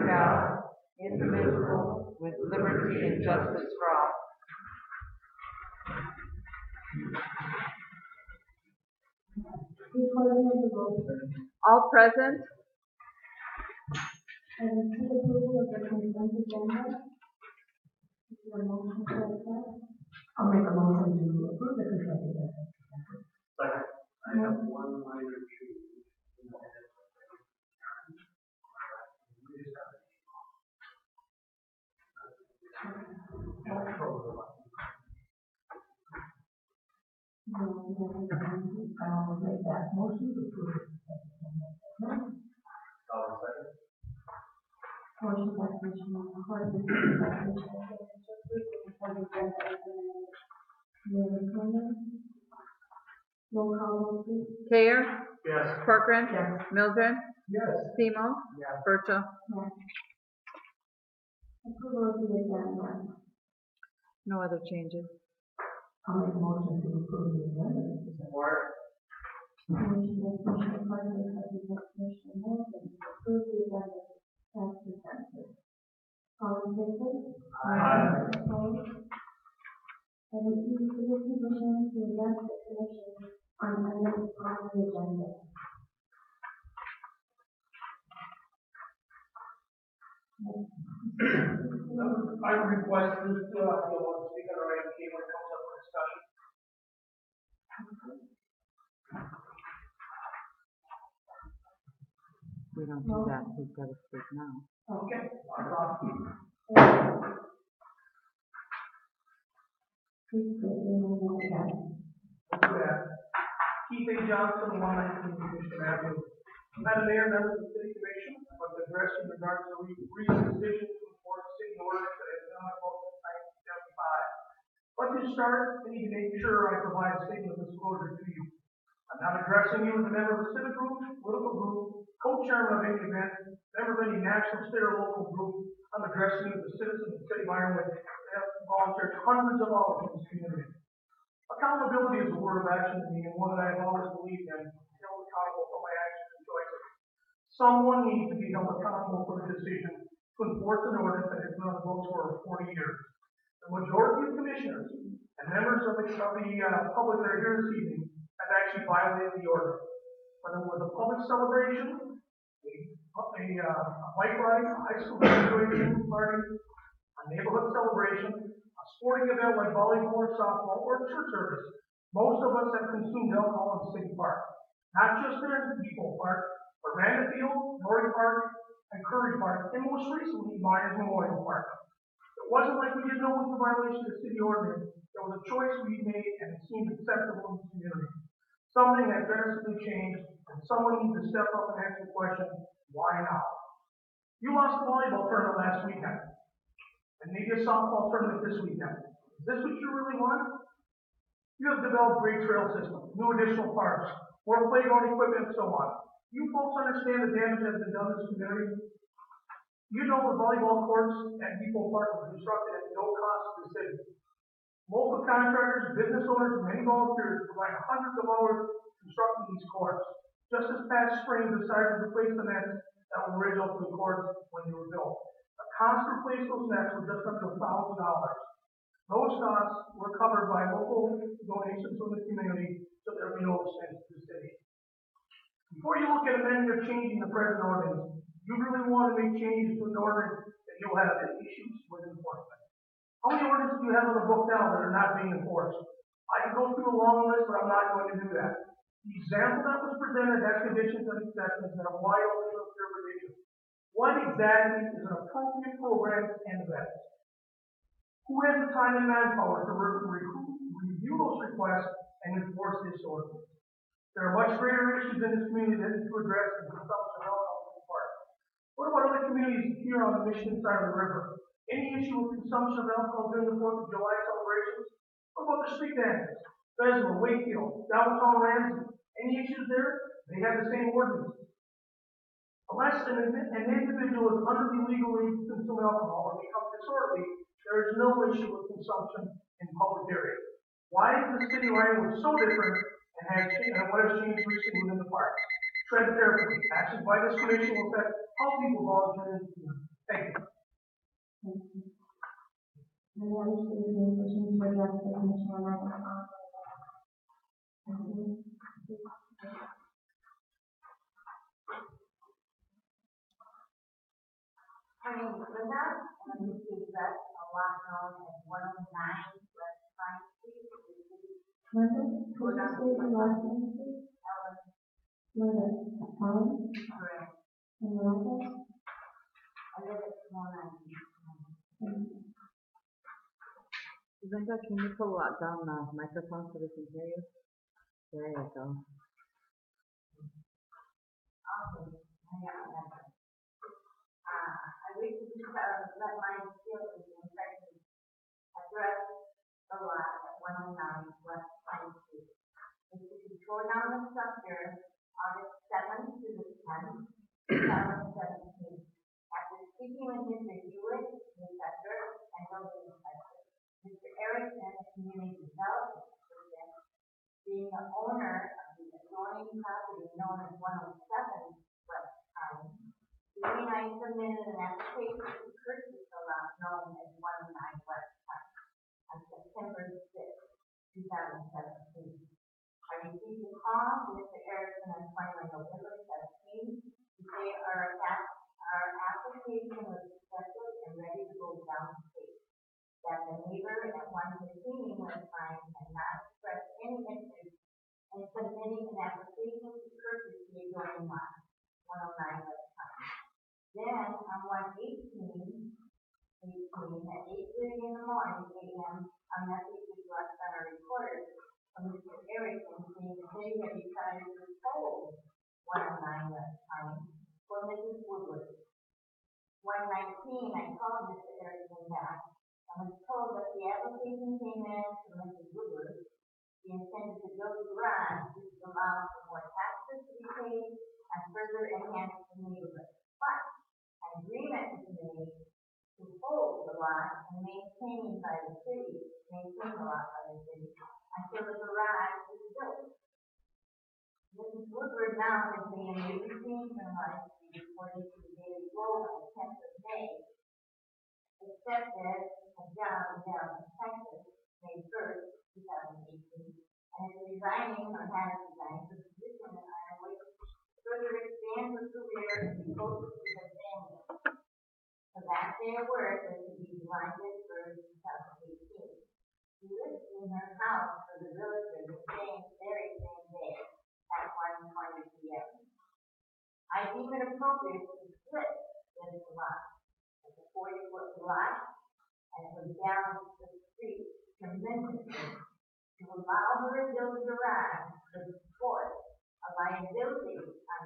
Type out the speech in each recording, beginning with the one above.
God, indivisible, with liberty and justice for all. All present. And the approval of the consent agenda. Is there a motion to accept? I'll make a motion to approve the consent agenda. Second. I have one minor change. I'll make that motion to approve the consent agenda. I'll second. Motion by Commissioner McCarthy, second by Commissioner Taylor, to approve the consent agenda as amended. Any other comments? Roll call vote, please. Kayer, Yes. Corcoran, Yes. Mildred, Yes. Simo, Yes. Berto. Yes. Approval of the agenda. No other changes. I'll make a motion to approve the agenda. Support. Motion by Commissioner McCarthy, second by Commissioner Mildred, to approve the agenda as presented. All in favor? Aye. Opposed? And it is for the commission to address the commission on items on the agenda. I request this, I don't want to speak on our IMT when it comes up for discussion. We don't do that. We've got to speak now. Okay. Please state your name and address. Keith A. Johnson, 119 Commission Avenue. Madam Mayor, members of the City Commission, I'd like to address you in regards to the recent decision to enforce city ordinance that has been on the books since 1975. But to start, I need to make sure I provide a statement of disclosure to you. I'm not addressing you as a member of a civic group, political group, co-chairman of any event, member of any national, state, or local group. I'm addressing you as a citizen of the city of Ironwood that have volunteered hundreds of hours in this community. Accountability is a word of action to me, and one that I've always believed in, held accountable for my actions and choices. Someone needs to be held accountable for the decision to enforce an ordinance that has been on the books for 40 years. The majority of commissioners and members of the public that are here this evening have actually violated the ordinance. Whether it was a public celebration, a bike ride, a high school graduation party, a neighborhood celebration, a sporting event like volleyball or softball, or a church service, most of us have consumed alcohol in City Park. Not just there in Depot Park, but Randa Field, Norrie Park, and Curry Park, and most recently, Myers Memorial Park. It wasn't like we didn't know it was a violation of the city ordinance. It was a choice we made, and it seemed acceptable in the community. Something has drastically changed, and someone needs to step up and ask the question, why now? You lost the volleyball tournament last weekend, and maybe a softball tournament this weekend. Is this what you really want? You have developed great trail systems, new additional parks, more playground equipment, and so on. You folks understand the damage that has been done to this community? You know the volleyball courts at Depot Park were constructed at no cost to the city. Local contractors, business owners, and many volunteers provide hundreds of hours constructing these courts. Just this past spring, decided to replace the nets that were original to the courts when they were built. The cost to replace those nets was just under $1,000. Those costs were covered by local donations from the community, so there would be no expense to the city. Before you look at amending or changing the present ordinance, you really want to make changes to an ordinance that you'll have issues with enforcement. How many ordinances do you have on the book now that are not being enforced? I can go through a long list, but I'm not going to do that. The example that was presented has conditions and exceptions that are wide open to interpretation. What exactly is an appropriate program and event? Who has the time and manpower to review those requests and enforce this ordinance? There are much greater issues in this community that need to address than consumption of alcohol in the park. What about other communities here on the Michigan side of the river? Any issue with consumption of alcohol during the 4th of July celebrations? What about the street dances? Bessemer, Wakefield, downtown Ramsey? Any issues there? They have the same ordinance. Unless an individual is under the legal age to consume alcohol or becomes disorderly, there is no issue with consumption in public areas. Why is the city of Ironwood so different and what has changed recently within the park? Tread carefully. Actions by this commission will affect how people volunteer in the community. Commissioner Michael. My name is Linda, and I'm here to address a lot known as 109 West Pine Street. Linda, could you state your last name, please? Linda, Correct. and your address? I live at 190. Linda, can you pull down the microphone so we can hear you? There you go. Okay, I got my address. I wish to let my skills and impressions address the lot at 109 West Pine Street. It tore down the structure August 7th to the 10th, 2017. After speaking with Mr. Hewitt, the inspector, and building inspector, Mr. Erickson, a community development person, being the owner of the adjoining property known as 107 West Pine, he and I submitted an application to purchase the lot known as 109 West Pine on September 6th, 2017. I received a call from Mr. Erickson on 21 November 17 to say our application was accepted and ready to go down the state. That the neighbor at 115 West Pine had not expressed any interest in submitting an application to purchase the adjoining lot, 109 West Pine. Then on 118 at 8:30 in the morning a.m., a message was left on a recorder from Mr. Erickson saying that they had decided to hold 109 West Pine for Mrs. Woodward. 119, I called Mr. Erickson back and was told that the application came in from Mrs. Woodward. He intended to build a garage which would allow for more taxes to be paid and further enhance the neighborhood. But an agreement was made to hold the lot and maintain the lot by the city until the garage was built. Mrs. Woodward now has been received from us according to the Daily Globe on the 10th of May, accepted a job in Dallas, Texas, May 1st, 2018, and is resigning or has resigned for the position in Iowa to further expand her career and be closer to her family. The last day of work is to be July 1st, 2018. She lives in her house for the realtor the very same day at 1:20 p.m. I deem it appropriate to split this lot. It's a 40-foot lot, and it was down the street tremendously to allow her to build a garage to support a liability on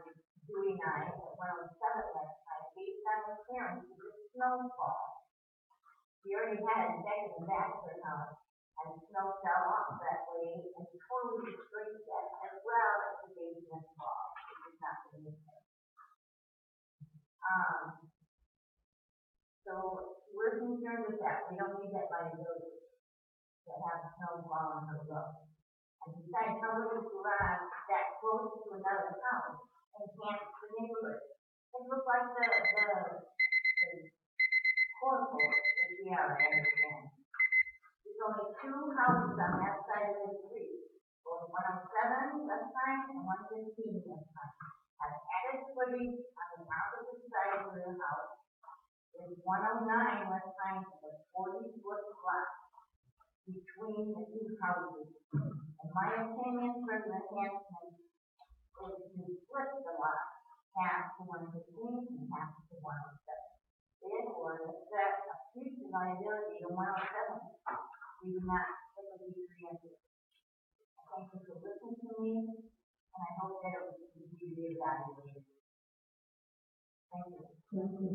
Dewey and I at 107 West Side based on the clearance of the snowfall. She already had a deck in the back of her house, and snow fell off that way and totally destroyed the deck as well as the basement wall, which is not the basement. So we're concerned with that. We don't need that liability to have snow fall on her roof. And besides, how would a garage that close to another house enhance the neighborhood? It looks like the cornhole that we are, I understand. There's only two houses on that side of the street, both 107 West Side and 115 West Side. Have added footage on the opposite side of the house. There's 109 West Side is a 40-foot lot between the two houses. In my opinion, for the enhancement is to split the lot half to 115 and half to 107. Therefore, instead of future liability to 107, we do not typically preempted. I thank you for listening to me, and I hope that it will be reevaluated. Thank you. Thank you.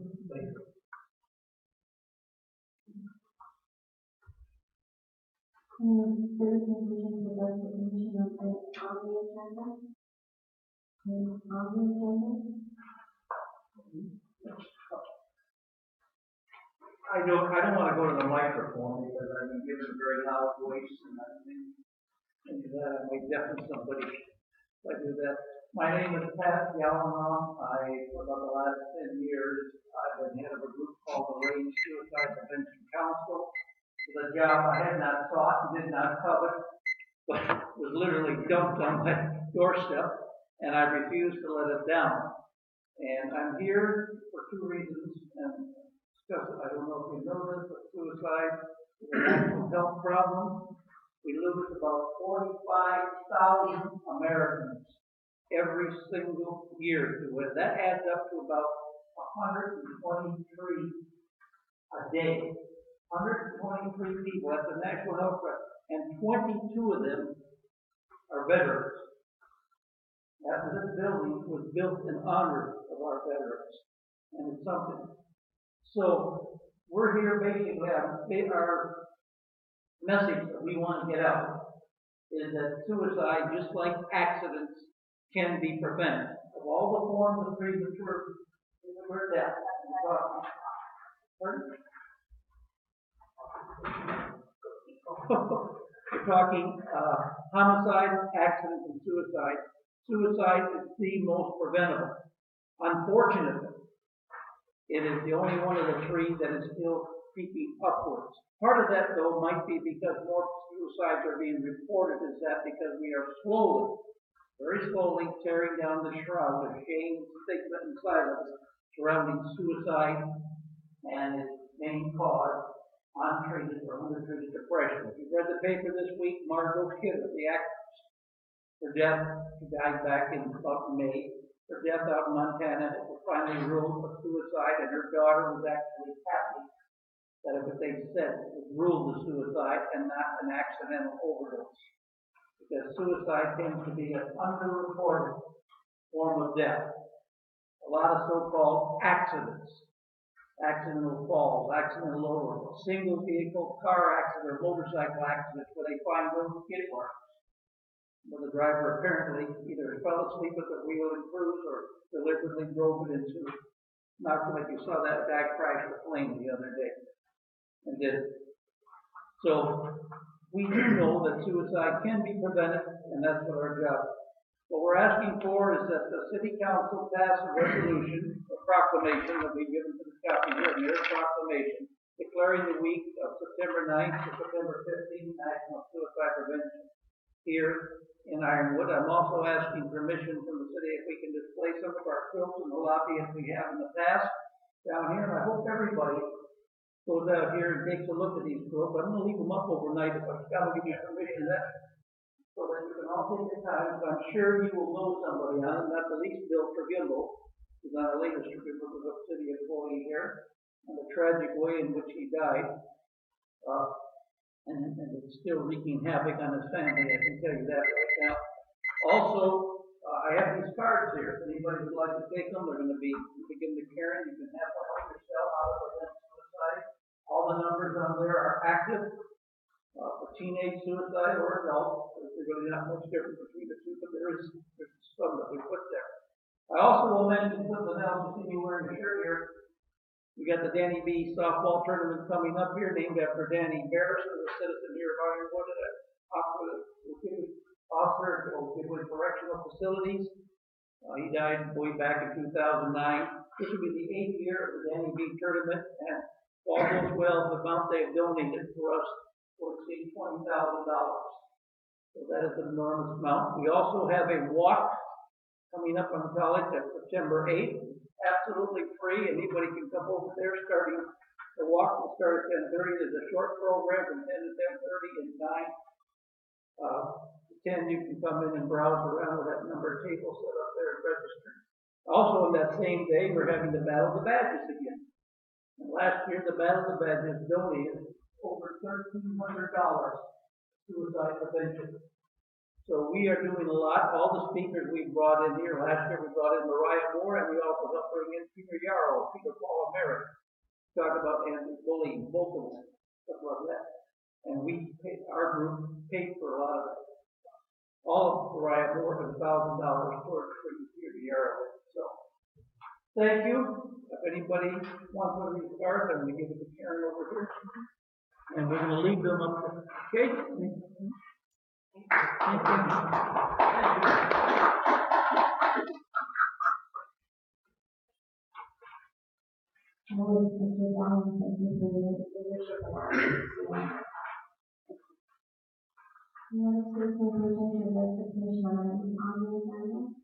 There is a motion to adopt the commission on the agenda. I don't want to go to the microphone because I've been given a very loud voice and I think that I might deafen somebody if I do that. My name is Pat Yalamaw. For about the last 10 years, I've been head of a group called the Range Suicide Prevention Council. with a job I had not sought and did not covet, but was literally dumped on my doorstep, and I refused to let it down. And I'm here for two reasons, and discuss it. I don't know if you know this, but suicide is a national health problem. We lose about 45,000 Americans every single year to it. That adds up to about 123 a day. 123 people, that's the national health crisis, and 22 of them are veterans. After this building was built in honor of our veterans, and it's something. So we're here basically, our message that we want to get out is that suicide, just like accidents, can be prevented. Of all the forms of premature death, we're talking homicide, accidents, and suicide. Suicide is the most preventable. Unfortunately, it is the only one of the three that is still creeping upwards. Part of that, though, might be because more suicides are being reported. Is that because we are slowly, very slowly, tearing down the shroud of shame, stigma, and silence surrounding suicide and its main cause, untreated or undertreated depression. If you read the paper this week, Margot Kidder, the actress, her death, she died back in about May. Her death out in Montana, it was finally ruled a suicide, and her daughter was actually happy that what they said was ruled a suicide and not an accidental overdose. Because suicide tends to be an underreported form of death. A lot of so-called accidents, accidental falls, accidental overdose, single vehicle, car accident, or motorcycle accidents where they find little skid marks, where the driver apparently either fell asleep at the wheel and cruise or deliberately drove it into, not like you saw that guy crash the plane the other day and did it. So we do know that suicide can be prevented, and that's what our job is. What we're asking for is that the City Council pass a resolution, a proclamation that we've given to the county here, a proclamation declaring the week of September 9th to September 15th National Suicide Prevention here in Ironwood. I'm also asking permission from the city if we can display some of our quilts in the lobby as we have in the past down here. And I hope everybody goes out here and takes a look at these quilts. I'm going to leave them up overnight if I've got to give you permission to that, so that you can all take the time. So I'm sure you will know somebody on it, not the least Bill Trevimble, who's on our latest Trevimble, who's a city employee here, and the tragic way in which he died. And it's still wreaking havoc on his family, I can tell you that right now. Also, I have these cards here. If anybody would like to take them, they're going to be, you can give them to Karen, you can have one help yourself out of prevent suicide. All the numbers on there are active for teenage suicide or adult. There's really not much difference between the two, but there's some that we put there. I also will mention something else. You see me wearing a shirt here. We got the Danny B softball tournament coming up here, named after Danny Barrison, a citizen here of Ironwood, officer of correctional facilities. He died way back in 2009. This will be the 8th year of the Danny B tournament, and all goes well, the amount they've donated for us will exceed $20,000. So that is an enormous amount. We also have a walk coming up on college at September 8th. Absolutely free. Anybody can come over there. Starting the walk will start at 10:30. There's a short program from 10 to 10:30 and 9 to 10. You can come in and browse around with that number of tables set up there and register. Also on that same day, we're having the Battle of the Badges again. And last year, the Battle of the Badges donated over $1,300 suicide prevention. So we are doing a lot. All the speakers we brought in here, last year we brought in Mariah Moore, and we also helped bring in Peter Yarrow, Peter Paul America, talk about anti-bullying, both of them, stuff like that. And our group paid for a lot of it. All of Mariah Moore had $1,000 towards bringing Peter Yarrow in. So thank you. If anybody wants one of these cards, I'm going to give it to Karen over here. And we're going to leave them up there. Okay? Thank you. Notice Mr. Downing, thank you for your leadership and advocacy. Any other citizen wishing to address the commission on items on the agenda?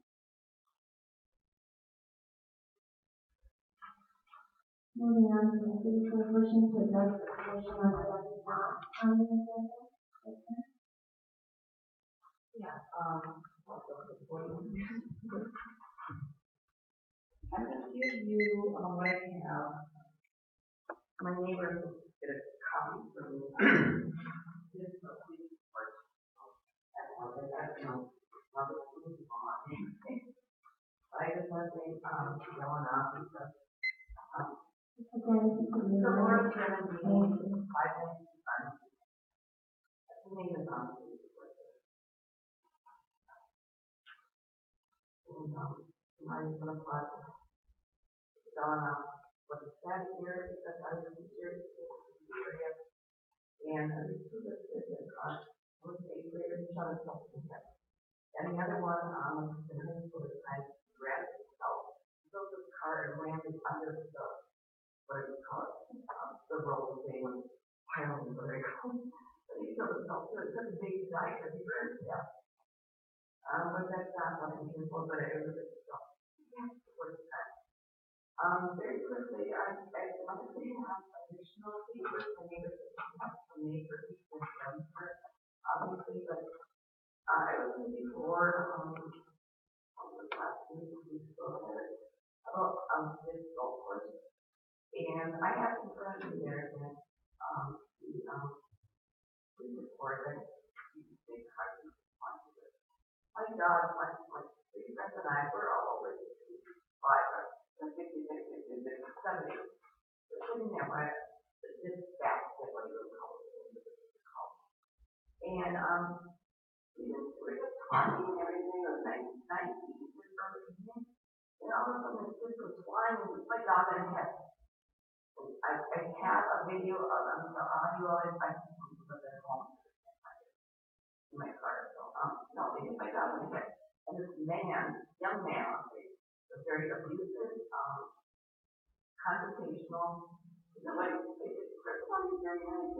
Moving on to the citizen wishing to address the commission on items not on the agenda. Okay. Yeah, I'm gonna give you, what I have. My neighbor did a copy for me. This is a police report. I just want to say, going on because, Again, if you could the remind Lord us. is going to be 5 minutes time. That's the name of the police report. And, my process going on. What is that here? Because I was here in the area. And I was through the business on, I would say, greater than something. And the other one, the high school is I grabbed himself, built this car and ran it under the, what do you call it? The road thing when piling the very cool. But he killed himself too. It's such a big guy because he ran to death. But that's not what I'm here for, but it was a big stuff. Yeah, for the time. Very quickly, I wanted to have additional papers. My neighbors have some neighbors with them, obviously, but I was in before, the last week we spoke about, this golf course. And I have in front of me there that, the, police report that you can say how you want to do it. My dog, my three friends and I, we're all over 65, 60, 70. We're sitting there by this basket, what do you call it? And, we're just talking and everything, it was nice, and all of a sudden it just goes flying with my dog in the head. I have a video of the audio, I can put it at home in my car, so, no, it hit my dog in the head. And this man, young man, was very abusive, confrontational, you know, like, first of all, he's very nice,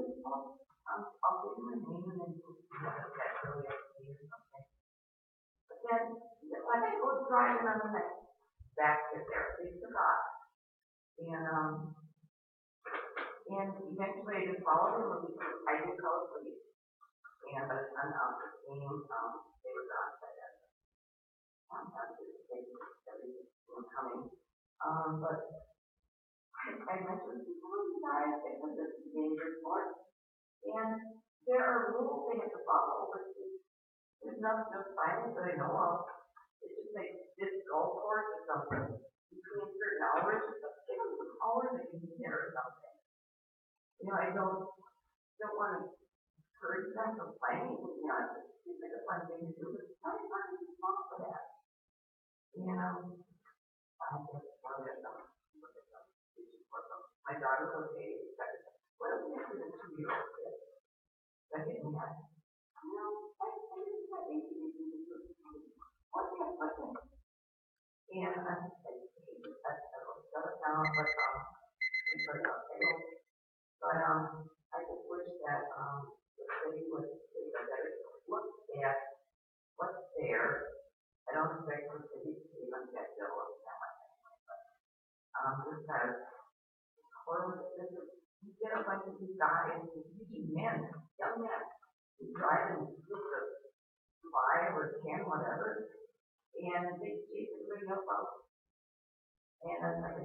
I'll give you my name and then that's really up to you or something. But then, when I go driving on the next basket there, they forgot. And eventually I just followed him, I did call the police. And by the time the came, they were gone by then. Everything was coming. But I mentioned before you guys, it was a dangerous sport. And there are rules they have to follow, but there's nothing just finance that I know of. It's just like this golf course or something between certain hours, just give them some hours that you can get or something. You know, I don't want to encourage them from playing, you know, it seems like a fun thing to do, but it's not fun to fall for that. And I just wanted to look at them. My daughter's okay, what if we have a 2-year-old kid? That hit me at, no, I didn't have anything to do with it. What's that? And I will shut it down, but I'm sorry, but I just wish that the city would take a better look at what's there. I don't expect the city to even get bill or that much anyway, but just kind of horrible. You get a bunch of these guys, usually men, young men, who drive in groups of 5 or 10, whatever, and they chase everybody else out. And that's like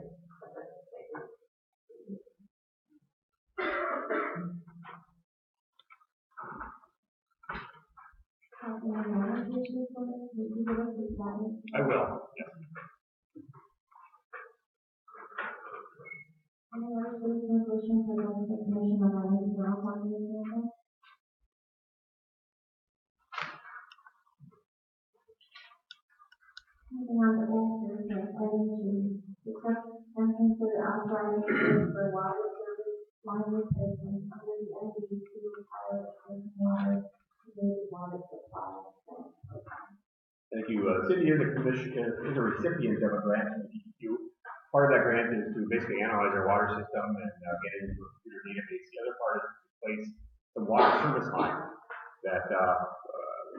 I will, yes. Any other citizens wishing to address the commission on items not on the agenda? Moving on to old business, item 2, discuss and consider authorizing bids for water service line replacement under the NDEC pilot drinking water community water supply. Thank you. City is a commission, is a recipient of a grant from the DEQ part of that grant is to basically analyze our water system and get it into a computer database. The other part is to replace the water service line that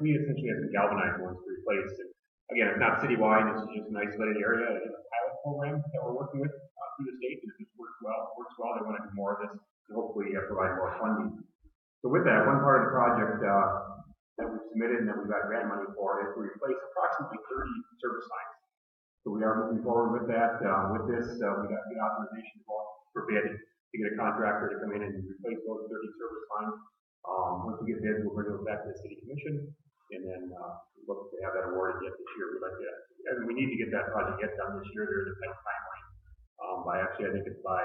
we essentially have some galvanized ones to replace. And again, it's not citywide. This is just an isolated area. It is a pilot program that we're working with through the state. And if this works well, they want to do more of this and hopefully provide more funding. So with that, one part of the project that we've submitted and that we've got grant money for is to replace approximately 30 service lines. So we are moving forward with that. With this, we got good authorization for bid to get a contractor to come in and replace those 30 service lines. Once we get bids, we'll bring those back to the city commission and then look to have that awarded yet this year. We'd like to, we need to get that project done this year. There is a tight timeline. I think it's by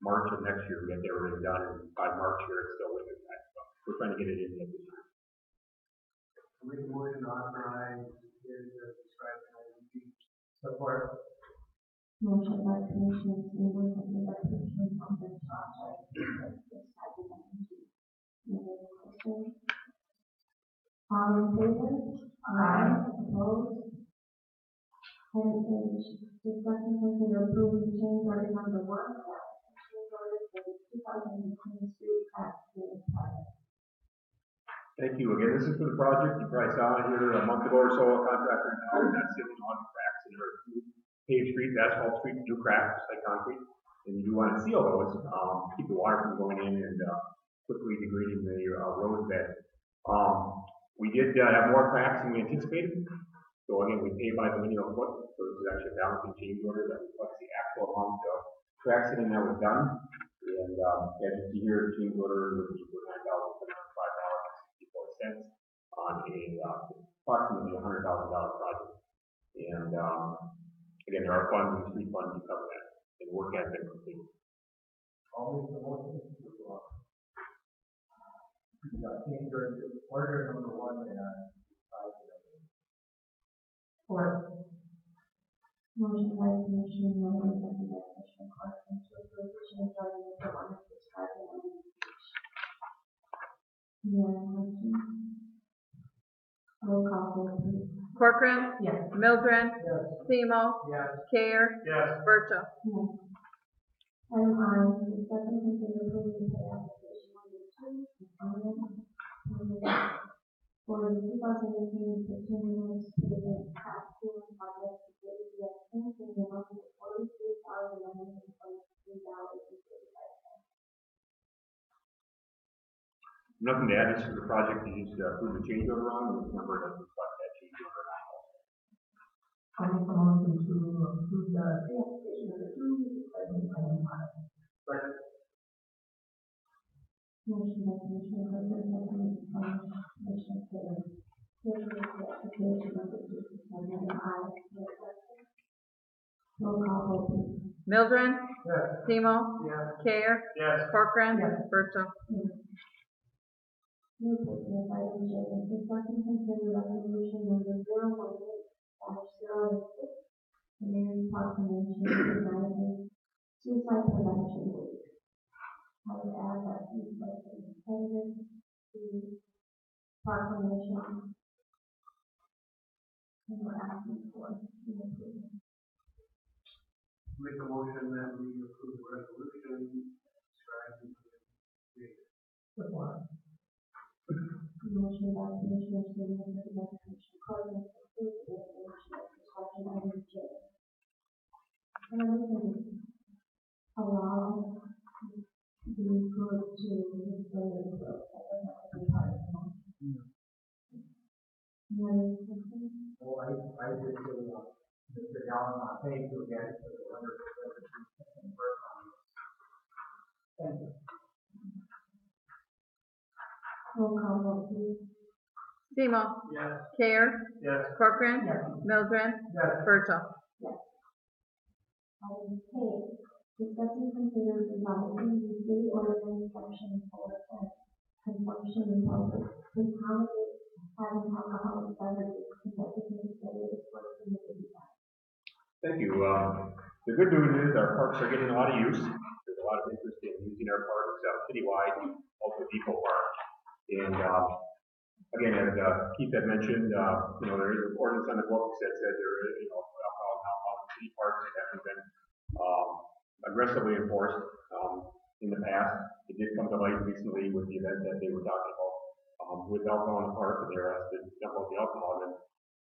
March of next year we get everything done, and by March here it's still winter time. So we're trying to get it in yet this year. Make a motion to authorize bids as described in item B. Support. Motion by Commissioner Stevens, second by Commissioner Thompson, to authorize bids described in item G. Any other questions? All in favor? Aye. Opposed? Item H, discuss and consider approving change order number 1, change order for the 2018 street tax bill project. Thank you. Again, this is for the project. You probably saw it here a month ago or so. A contractor now that's sitting on cracks in our paved streets, asphalt streets do crack just like concrete. And you do want to seal those, keep the water from going in and quickly degrading the road bed. We did have more cracks than we anticipated. So again, we pay by the linear foot. So this is actually a balancing change order that reflects the actual amount of crack sealing that was done. And as you see here, the change order was for $9,705.64 on a approximately $100,000 project. And again, there are funds in the street fund to cover that, and work has been completed. I'll make the motion to change order number 1 and Four. Motion by Commissioner Miller, second by Commissioner Clarkson, to approve the change order number 1 as described in item H. Any other questions? Roll call vote, please. Corcoran. Yes. Mildred. Yes. Semo. Yes. Care. Yes. Berto. Yes. Item I, discuss and consider approving pay application number 2, for the 2018 continuous payment tax ceiling project to JPS Inc. in the amount of $43,123.35. Nothing to add. This is the project you just approved the change order on, and this number doesn't reflect that change order at all. I'll make the motion to approve the pay application number 2 as in item I. Second. Motion by Commissioner Clarkson, second by Commissioner Taylor. To approve the application number 2 as item I. Roll call vote, please. Mildred. Yes. Semo. Yes. Care. Yes. Corcoran. Yes. Berto. New business item J, discuss and consider resolution number 018-086, the mayor's proclamation recognizing suicide prevention week. I would add that we like to attend the proclamation and we're asking for approval. Make a motion that we approve the resolution described in the Support. Motion by Commissioner Stevens, second by Commissioner Clarkson, to approve the resolution as described in item J. And we can allow the good to display the growth. That doesn't have to be part of the motion. Any other questions? Well, I did say, Mr. Allen, on paying to get it to the 100% first on this. Thank you. Roll call vote, please. Semo. Yes. Care. Yes. Corcoran. Yes. Mildred. Yes. Berto. Yes. Item K, discuss and consider revising the city ordinance section 410, consumption in public, to accommodate having alcoholic beverages consecutive days for community events. Thank you. The good news is our parks are getting a lot of use. There's a lot of interest in using our parks citywide, also Depot Park. And again, as Keith had mentioned, there is an ordinance on the books that says there is, alcohol in city parks. It hasn't been aggressively enforced, in the past. It did come to light recently with the event that they were talking about, with alcohol in the park, and they were asked to dump out the alcohol. And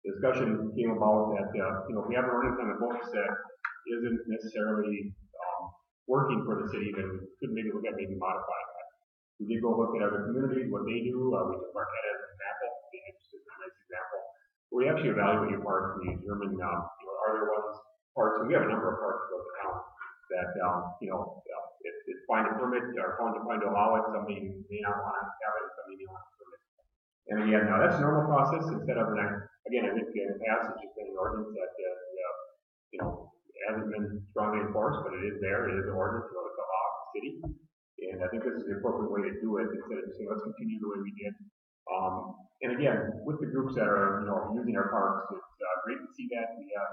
the discussion came about that, if we have an ordinance on the books that isn't necessarily, working for the city, then we could maybe look at maybe modifying that. We did go look at other communities, what they do. We took Marquette as an example. Being interested in a nice example. We actually evaluate your parks and we determine, are there ones parks, and we have a number of parks throughout the town that, if it's find a permit or find to allow it, somebody may not want to have it, somebody may want to permit. And again, that's a normal process instead of again, I think in the past it's just been an ordinance that, hasn't been strongly enforced, but it is there. It is an ordinance, so it's a law of the city. And I think this is the appropriate way to do it instead of just saying, let's continue the way we did. And again, with the groups that are, using our parks, it's great to see that. We have,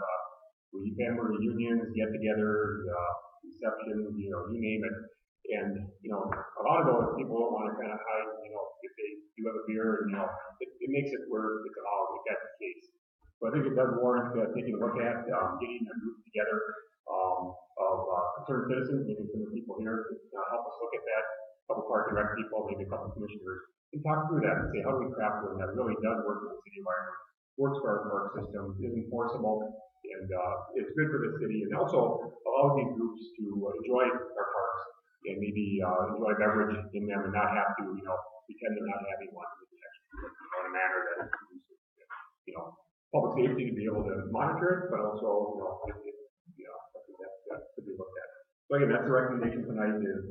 family reunions, get-togethers, receptions, you name it. And, a lot of those people don't want to kind of hide, if they do have a beer, and, it makes it where it's allowed if that's the case. So I think it does warrant taking a look at, getting a group together, of concerned citizens, maybe some of the people here, help us look at that, a couple park and rec people, maybe a couple commissioners, and talk through that and say, how do we craft one that really does work in the city environment, works for our park system, is enforceable, and it's good for the city, and also allows these groups to enjoy our parks and maybe enjoy beverage in them and not have to, pretend they're not having one. It's actually in a manner that is conducive to, public safety to be able to monitor it, but also, something that could be looked at. So again, that's the recommendation tonight is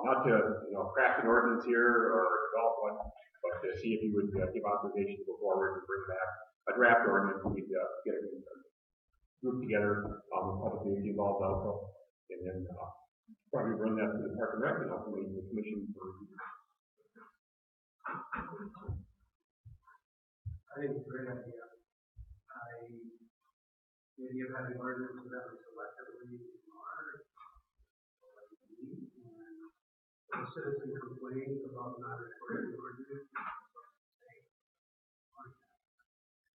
not to, craft an ordinance here or develop one, but to see if you would give authorization to go forward and bring back a draft ordinance. We'd get a group together, public safety involved also, and then probably run that to the park and rec and ultimately the commission for review. I think it's a great idea. The idea of having ordinances that we selectively ignore, and the citizen complains about not enforcing ordinance.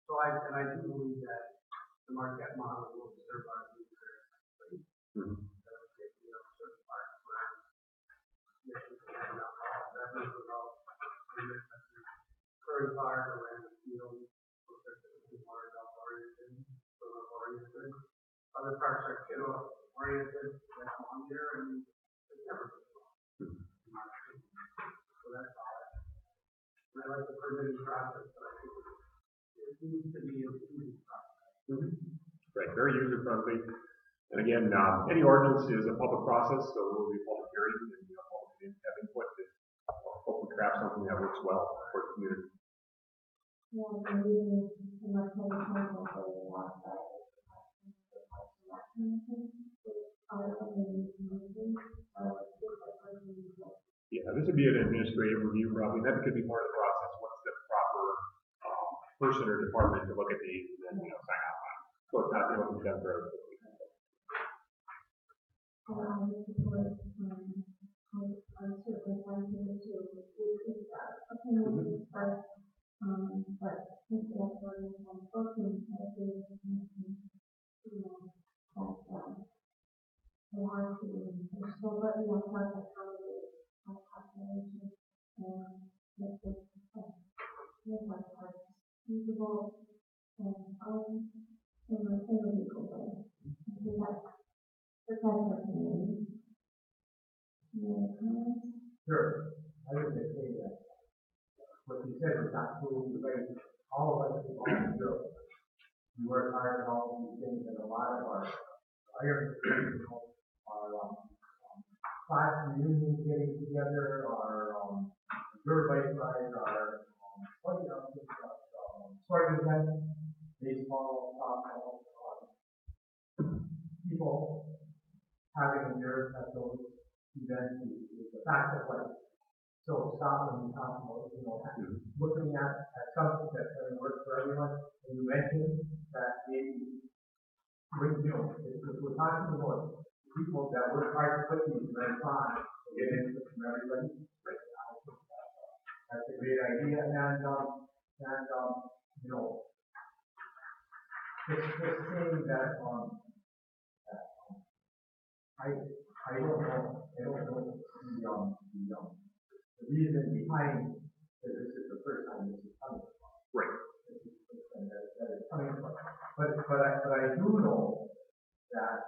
So I do believe that the Marquette model will serve our needs very nicely. Certain parts where missions and alcohol, revenues will go. Curry Park or Randall Field, those are typically more adult-oriented, oriented. Other parks are kid-oriented, that's one year, and it's never been long. So that's all. And I like the permitting process, but I think it needs to be a easy process. Right, very user-friendly. And again, any ordinance is a public process, so there will be public hearings and public have input to hopefully craft something that works well for the community. Yeah, and using the Marquette example for the last side. Yeah, this would be an administrative review probably. That could be part of the process. What's the proper person or department to look at these and then sign off on? So it's not the open done very quickly. Sure. I was going to say that what you said is absolutely right. All of us in all the world, we work hard on all these things, and a lot of our class reunions getting together, our dirt bike rides, our sporting events, baseball, softball, people having a beer at those events is the fact of life. So stop when you talk about, looking at something that's going to work for everyone. And you mentioned that maybe, if we're talking about people that work hard to put these events on, get input from everybody, that's a great idea. And just saying that the reason behind that this is the first time this is coming from. Right. And that it's coming from. But I do know that,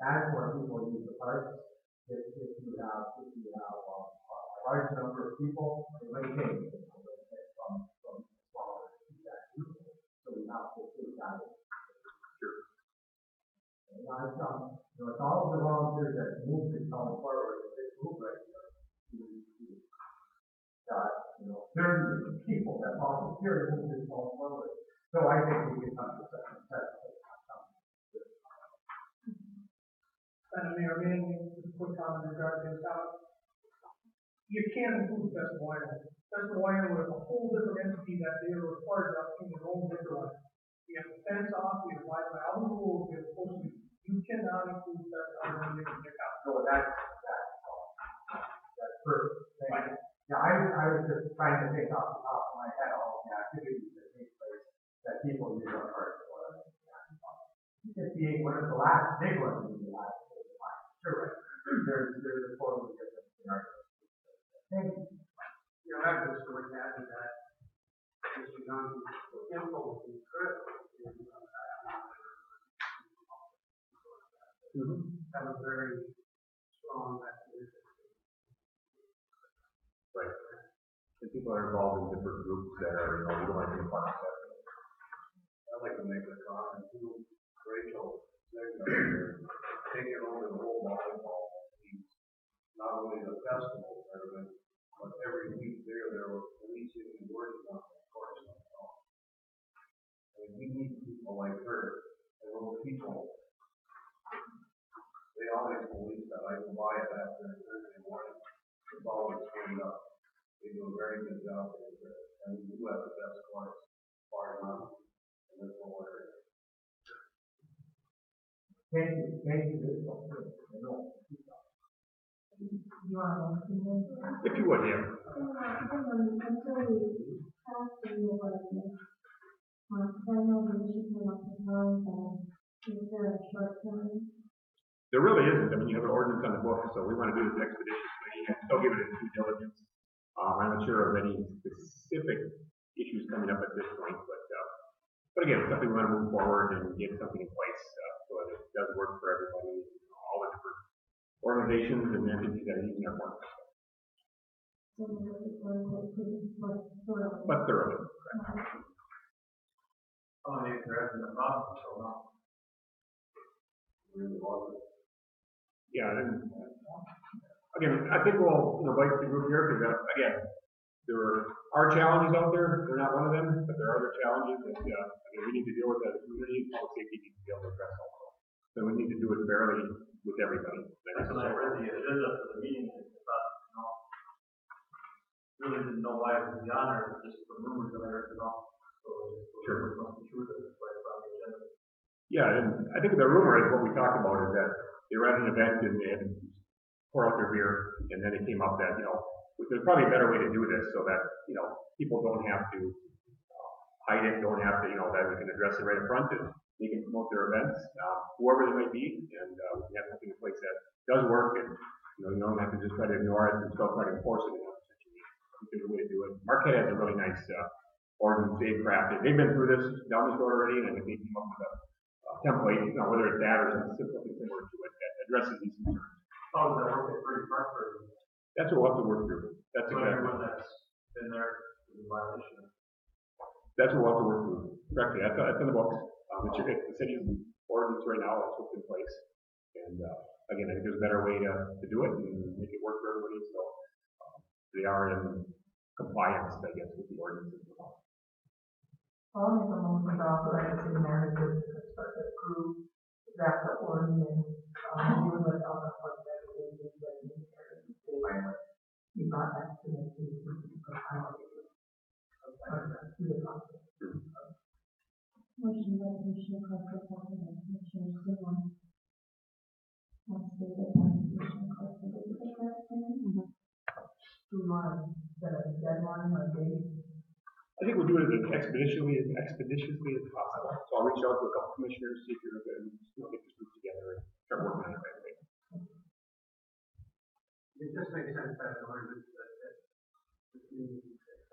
as more people use the parks, if you have a large number of people, it might change from smaller to that group. So we have to take that into consideration. And it's all of the volunteers that move this town forward, this group right here. Got, 30 people that volunteer to move this town forward. So I think we can come to such a set. Madam Mayor, may I make a quick comment regarding this out? You can't include Festival Island. Festival Island was a whole different entity that they were required to obtain their own liquor license. We have to fence off, we abide by all the rules, we have supposed to, you cannot include Festival Island in your account. So that's perfect. Thank you. Yeah, I was just trying to think off the top of my head all the activities that take place that people use our parks for. It being one of the last big ones in the last. Sure, right. There's a totally different scenario. Thank you. Yeah, I just would add to that, Mr. Young, the info is critical. Have a very strong activity. Right. And people are involved in different groups that are, we don't want to be part of that. I'd like to make a comment to Rachel. Taking over the whole volleyball teams, not only the festival tournament, but every week there were policing and working on the course of the song. And we need people like her, and those people, they always police that. I go by it after Thursday morning, it's always cleaned up. They do a very good job over there, and we do have the best course, far enough, in this whole area. Thank you. You want to know? If you would, yeah. Until we pass the new ordinance, I know the issue came up with mine, and is there a short term? There really isn't. I mean, you have an ordinance on the book, so we want to do this expeditiously and still give it due diligence. I'm not sure of any specific issues coming up at this point, but again, it's something we want to move forward and get something in place so that it does work for everybody, all the different organizations and entities that are using our parks. But thoroughly. Oh, they're interested in the problem, so not. Really love it. Yeah, and again, I think we'll invite the group here because again, there are challenges out there. They're not one of them, but there are other challenges that again, we need to deal with as a community, and public safety needs to be able to address also. So we need to do it fairly with everybody. That's when I read the agenda for the meeting, and I thought, really didn't know why it was on there, just the rumors that I heard about. So sure, it must be true that it's right on the agenda. Yeah, and I think the rumor is what we talked about is that they were at an event and they had to pour out their beer, and then it came up that, there's probably a better way to do this so that, people don't have to hide it, don't have to, that we can address it right in front and they can promote their events, whoever they might be, and we can have something in place that does work, and, you don't have to just try to ignore it and still try to enforce it in that situation. I think there's a way to do it. Marquette has a really nice, ordinance they've crafted. They've been through this down the road already, and I think they came up with a template, whether it's that or something similar to it that addresses these concerns. How does that work at Free Park for That's what we'll have to work through. That's exactly. everyone that's been there is in violation? That's what we'll have to work through. Correctly. That's in the books. It's the city's ordinance right now. That's what's in place. And again, I think there's a better way to do it and make it work for everybody. So they are in compliance, I guess, with the ordinances. I'll make a motion to authorize the city manager to construct a crew draft the ordinance, dealing with alcohol beverages that is necessary to be brought back to the city for final review. Motion by Commissioner Clark, second by Commissioner Singleton. As stated by Commissioner Clark, did you take that, Singleton? Do we want to set a deadline or date? I think we'll do it as expeditiously as possible. So I'll reach out to a couple commissioners, see if you're good, get this group together and start working on it right away. it just makes sense that in order that the community expects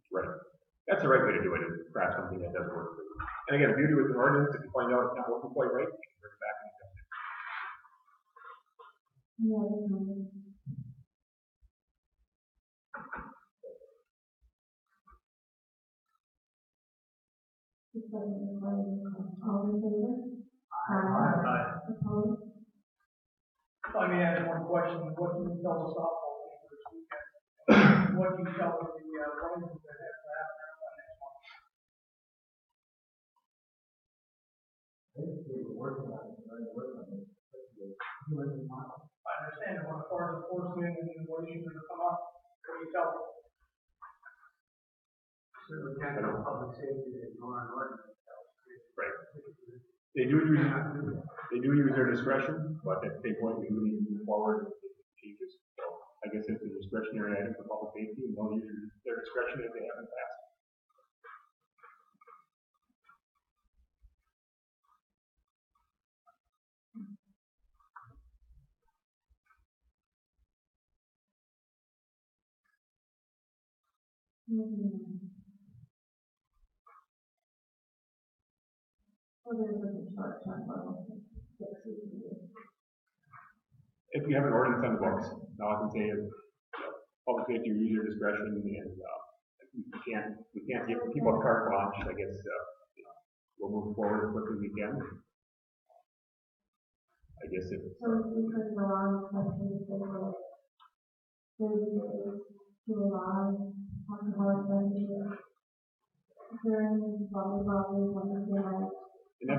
Right. That's the right way to do it, is craft something that does work for you. And again, the beauty with an ordinance, if you find out it's not working quite right, you can bring it back and adjust it. All in favor? Opposed? Let me ask one question, what can you tell the softball team this weekend? What can you tell the running group that has to happen next month? I think we were working on it, trying to work on it. I understand it, when as far as enforcement and what issues are gonna come up, what do you tell them? Certainly can't go public safety to ignore an ordinance. Right. They do use their discretion, but at the same point, we do need to move forward and make changes. So I guess it's a discretionary item for public safety, and they'll use their discretion if they haven't passed. So there's a short-term level, 6 weeks. If you have an ordinance on the books, now I can say, public safety, use your discretion, and we can't give people a carte blanche. I guess we'll move forward as quickly as we can. I guess if So we could go on questions for like 30 days to allow alcoholic beverages during volleyball week Wednesday night. and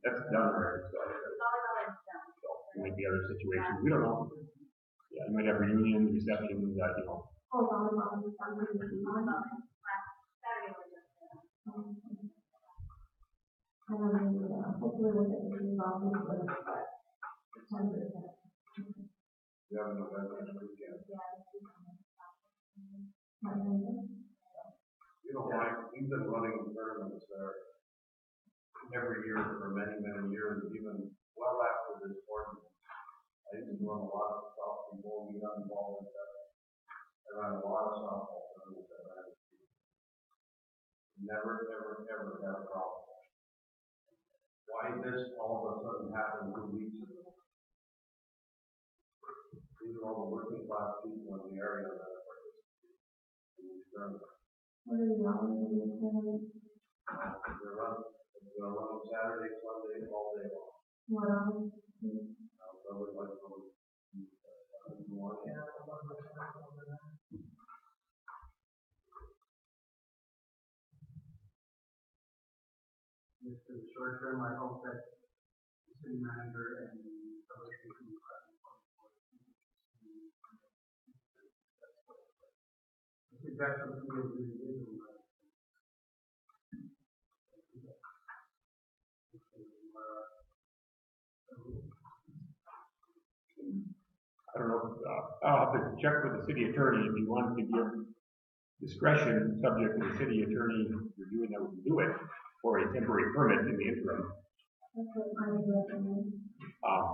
that's done already. So there might be other situations. We don't know. Yeah, you might have reunions, receptions, Oh, volleyball is something to be on. I don't know, hopefully we'll get this resolved this week, but September is that. You have an event next weekend. You know, we've been running tournaments there every year for many, many years, even well after this ordinance. I used to run a lot of stuff before we got involved with that. I ran a lot of softball tournaments that I never, ever, ever had a problem. Why this all of a sudden happened 2 weeks ago? These are all the working class people in the area that are participating in these tournaments. What are the hours of the tournament? They're running Saturday, Sunday, all day long. What hours? I would like to go in the morning. Just for the short term, I hope that the city manager and the public safety department. I think that's something we really do. I don't know. I'll have to check with the city attorney if you wanted to give discretion subject to the city attorney reviewing that we can do it, or a temporary permit in the interim. That's what I would recommend.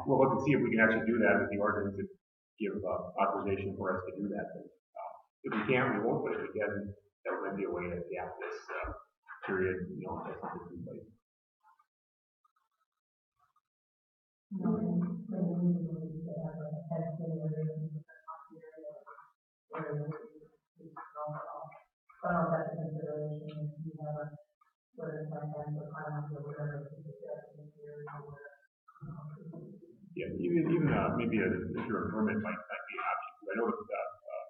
We'll look and see if we can actually do that with the ordinance and give authorization for us to do that. If we can't, we won't, but if we can, that might be a way to gap this period, just like it's in place. Yeah, even maybe a interim permit might be an option. Because I know with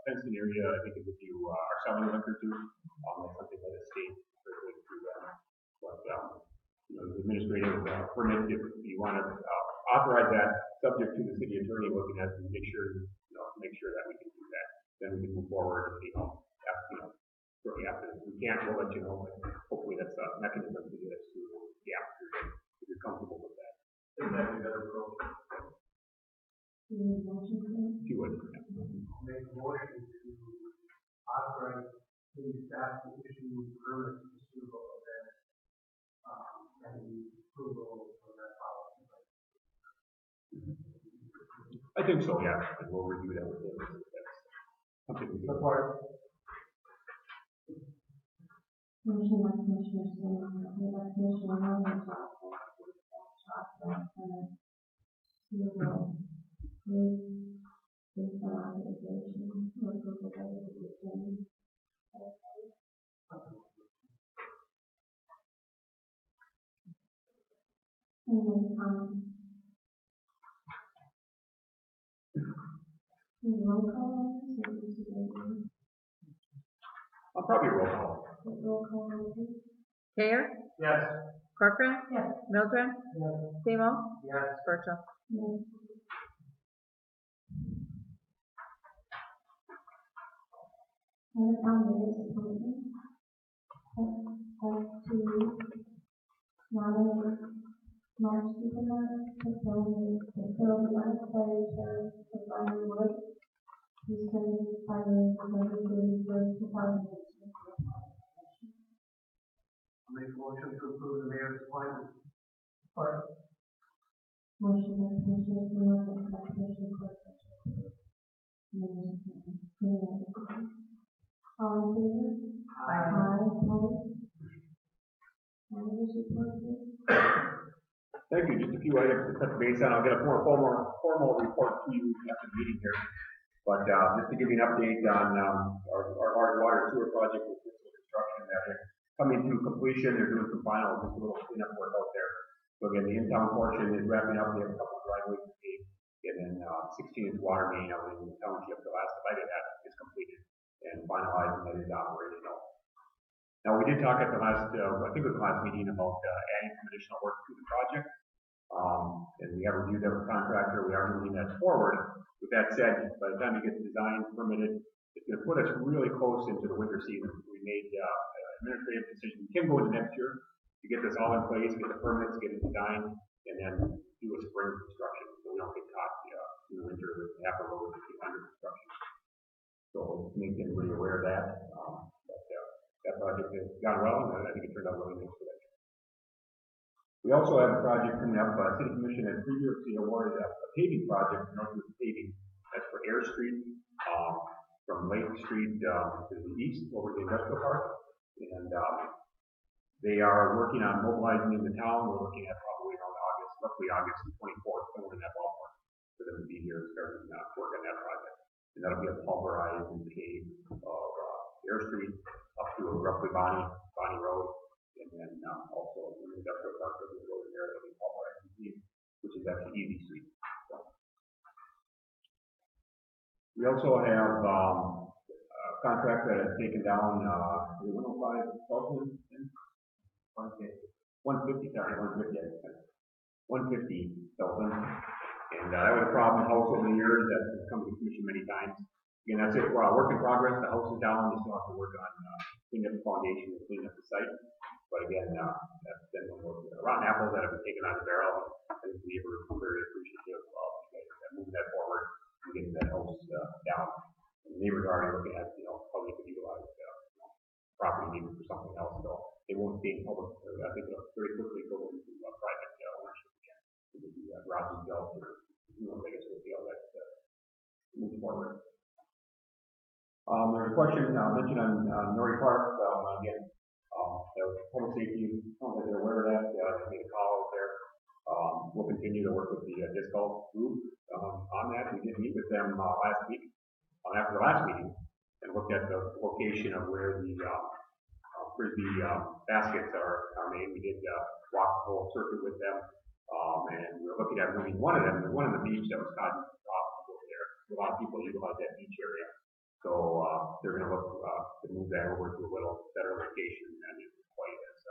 fencing area, I think if you are selling liquor to, that's something that the state regulates through that. But the administrative permit, if you want to authorize that, subject to the city attorney looking at it, and make sure that we can do that. Then we can move forward. Shortly after. If we can't, we'll let you know. But hopefully, that's a mechanism to get us through the after if you're comfortable with that. Think that'd be better approach. If you would. Make a motion to authorize city staff to issue permits to suitable events, and the approval of that policy. I think so, yeah, and we'll review that with him. That's something we can. Support. Motion by Commissioner Singh, second by Commissioner Warren, to authorize the shop grant to approve based on authorization or approval by the division. And then, roll call, so this is I'll probably roll call. roll call, please. Hayer, Yes. Corcoran, Yes. Mildred, Yes. Seymour, Yes. Bertram. Yes. And on the appointment, to nominate Mark Superman to fill the unexpired term of Brian Wood, whose term is expiring November 31st, 2018. I'll make a motion to approve the mayor's appointment. Support. Motion by Commissioner Seymour, second by Commissioner Corcoran. All in favor? Aye. Opposed? Manager's report, please. Thank you. Just a few items to touch base on. I'll get a more formal report to you after the meeting here. But just to give you an update on our large water and sewer project with construction that is coming to completion. They're doing some final, just a little cleanup work out there. So again, the in-town portion is wrapping up. We have a couple of driveways to pave, and then 16-inch water main out in the township. The last I did that is completed and finalized, and that is operational. Now, we did talk at the last, I think it was the last meeting about adding some additional work to the project. And we have reviewed that with the contractor. We are moving that forward. With that said, by the time we get the design permitted, it's going to put us really close into the winter season. We made administrative decision. We can go into next year to get this all in place, get the permits, get it designed, and then do a spring construction so we don't get caught in the winter with half a road under construction. So make everybody aware of that. That project has gone well, and I think it turned out really nice for that. We also have a project coming up. City Commission has previously awarded a paving project, Northwood Paving. That's for Air Street, from Lake Street to the east over to the industrial park. And they are working on mobilizing in the town. We're looking at probably around August, roughly August 24th, somewhere in that ballpark, for them to be here and start work on that project. And that'll be a pulverized and paved of Air Street up to roughly Bonnie Road, and then also in the industrial park of the road there that'll be pulverized and paved, which is actually Easy Street. So. We also have a contract that has taken down 105,000, 150, sorry, 150,000. And that was a problem in the house over the years that has come to the commission many times. Again, that's it. We're a work in progress. The house is down. We still have to work on cleaning up the foundation and cleaning up the site. But again, that's been one of those rotten apples that have been taken out of the barrel. I think we were very appreciative of moving that forward and getting that house down. And the neighbors are already looking at, how they could utilize property maybe for something else. So they won't stay in public. I think it'll very quickly go into private ownership again. It would be garages built, or I guess we'll see how that moves forward. There's a question mentioned on Norrie Park. Again, public safety, I don't know if they're aware of that. They made a call out there. We'll continue to work with the disc golf group on that. We did meet with them last week, after the last meeting, and looked at the location of where the frisbee baskets are made. We did walk the whole circuit with them, and we were looking at moving one of them to one of the beach that was causing problems over there. A lot of people utilize that beach area. So they're going to look to move that over to a little better location and it's quite as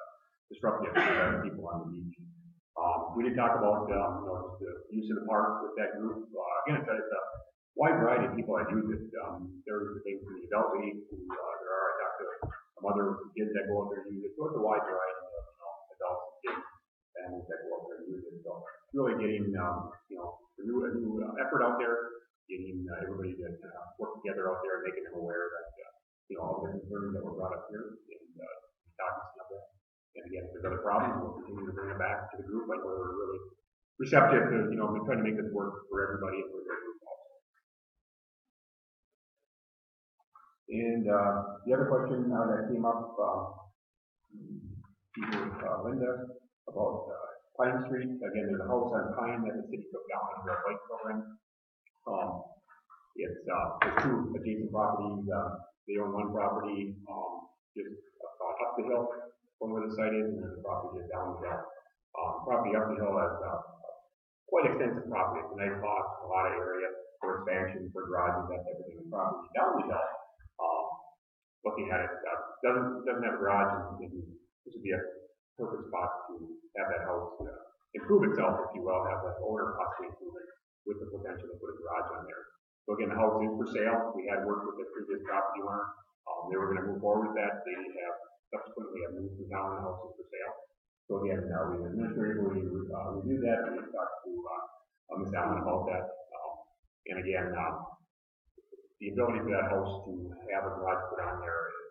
disruptive to people on the beach. We did talk about just the use of the park with that group. Again, it's a wide variety of people that use it. There's things from the adult age to there are. I talked to some other kids that go out there and use it. So it's a wide variety of adults and kids, families that go out there and use it. So really getting a new effort out there. Getting everybody to work together out there and making them aware that, all the concerns that were brought up here and cognizant of that. And again, if there's other problems, we'll continue to bring them back to the group. Like we're really receptive to, we're trying to make this work for everybody and for their group. And, the other question, that came up, Linda, about, Pine Street. Again, there's a house on Pine that the city took down under our bike program. There's two adjacent properties, they own one property, just up the hill from where the site is, and then the property is down the hill. Property up the hill has, quite extensive property. It's a nice lot, a lot of area for expansion, for garages, that type of thing. The property down the hill, looking at it, doesn't have a garage, and this would be a perfect spot to have that house improve itself, if you will, have that owner possibly improve it with the potential to put a garage on there. So again, the house is for sale. We had worked with the previous property owner. They were going to move forward with that. They have subsequently moved to town, and the house is for sale. So again, we administratively reviewed that, and we talked to Ms. Allen about that. And again, the ability for that house to have a garage put on there is